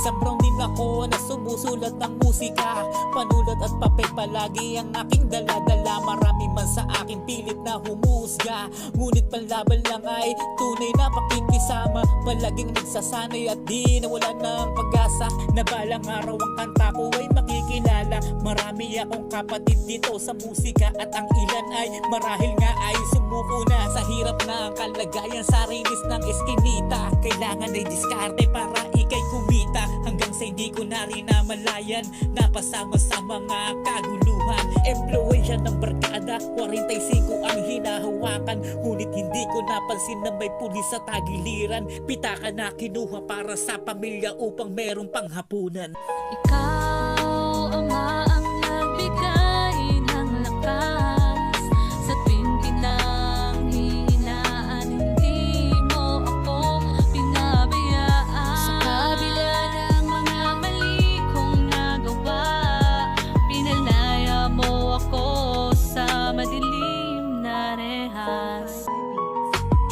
Isang brown din ako na sumusulat ng musika, panulat at papel palagi ang aking dala-dala. Marami man sa akin pilit na humusga, ngunit panlaban lang ay tunay na pakikisama. Palaging nagsasanay at di nawala ng pag-asa na balang araw ang kanta ko ay makikilala. Marami akong kapatid dito sa musika at ang ilan ay marahil nga ay sumuko na sa hirap na kalagayan. Sa rilis ng eskinita, kailangan ay diskarte para ikay kumita. Hanggang sa hindi ko na rin namalayan, napasama sa mga kaguluhan. Employee ng barkada, 45 ang hinahawakan, ngunit hindi ko napansin na may pulis sa tagiliran. Pitaka na kinuha para sa pamilya upang merong panghapunan. Ikaw, Ama, ang nagbigay ng lakas sa tuwing pinanghihinaan. Hindi mo ako pinabayaan. Sa kabila ng mga mali kong nagawa, pinalaya mo ako sa madilim na rehas.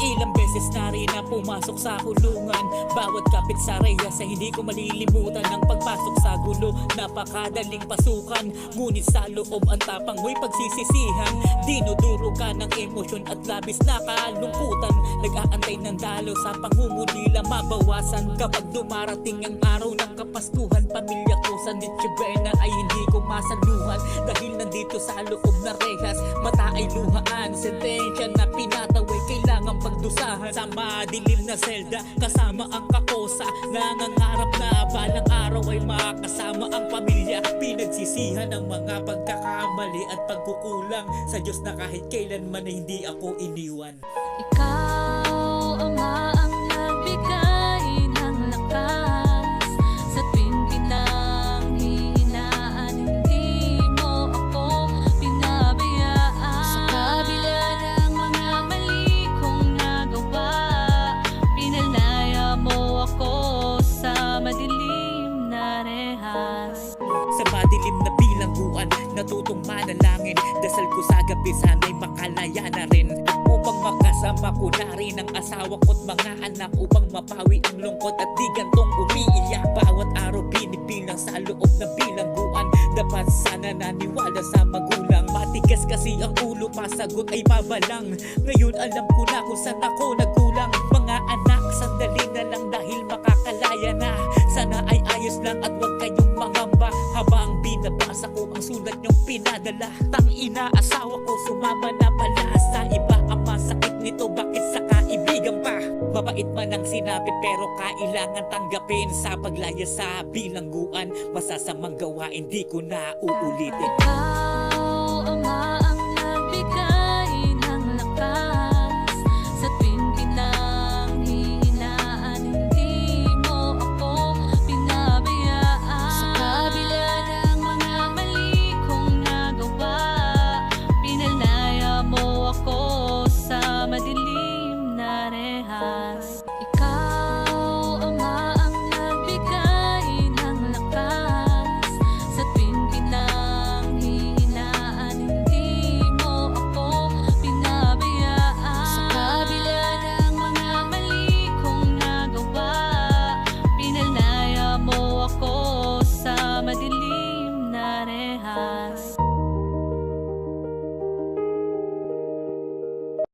Ilang beses na rin na pumasok sa kulungan, bawat kapit sa reyas ay hindi ko malilimutan. Ang pagpasok sa gulo, napakadaling pasukan, ngunit sa loob ang tapang mo'y pagsisisihan. Dinuduro ka ng emosyon at labis na kalungkutan, nag-aantay ng dalo sa pangungulila mabawasan. Kapag dumarating ang araw ng kapaskuhan, pamilya ko sa Nitsibena ay hindi ko masaluhan, dahil nandito sa loob na rehas, mata ay luhaan. Sentensya na pinataway, kailangan pagdusahan. Sa madilim na selda, kasama ang kakosa, nangangarap na balang araw ay makasama ang pamilya. Pinagsisihan ang mga pagkakamali at pagkukulang sa Diyos na kahit kailanman ay hindi ako iniwan. Ikaw, Ama, ang nagbigay ng lakas sa tuwing pinanghihinaan. Hindi mo ako pinabayaan. Sa kabila ng mga mali kong nagawa, pinalaya mo ako sa madilim na rehas. Sa madilim na bilangguan, natutong manalangin, dasal ko sa gabi sana'y makalaya na rin, upang makasama ko na rin ang asawa ko't mga anak, upang mapawi ang lungkot at di gantong umiiyak. Bawat araw binibilang sa loob ng bilangguan, dapat sana naniwala sa magulang. Matigas kasi ang ulo, pasagot ay mabalang. Ngayon alam ko na kung saan ako nagkulang. Mga anak, sandali na lang dahil makakalaya na. Sana ay ayos lang at huwag kayong mangamba. Habang binabasa ko ang sulat niyong pinadala, tangina, asawa ko sumama na pala sa iba. Ang masakit nito, bakit sa kaibigan pa? Mabait man ang sinabi pero kailangan tanggapin. Sa paglaya sa bilangguan, masasamang gawain di ko na uulitin.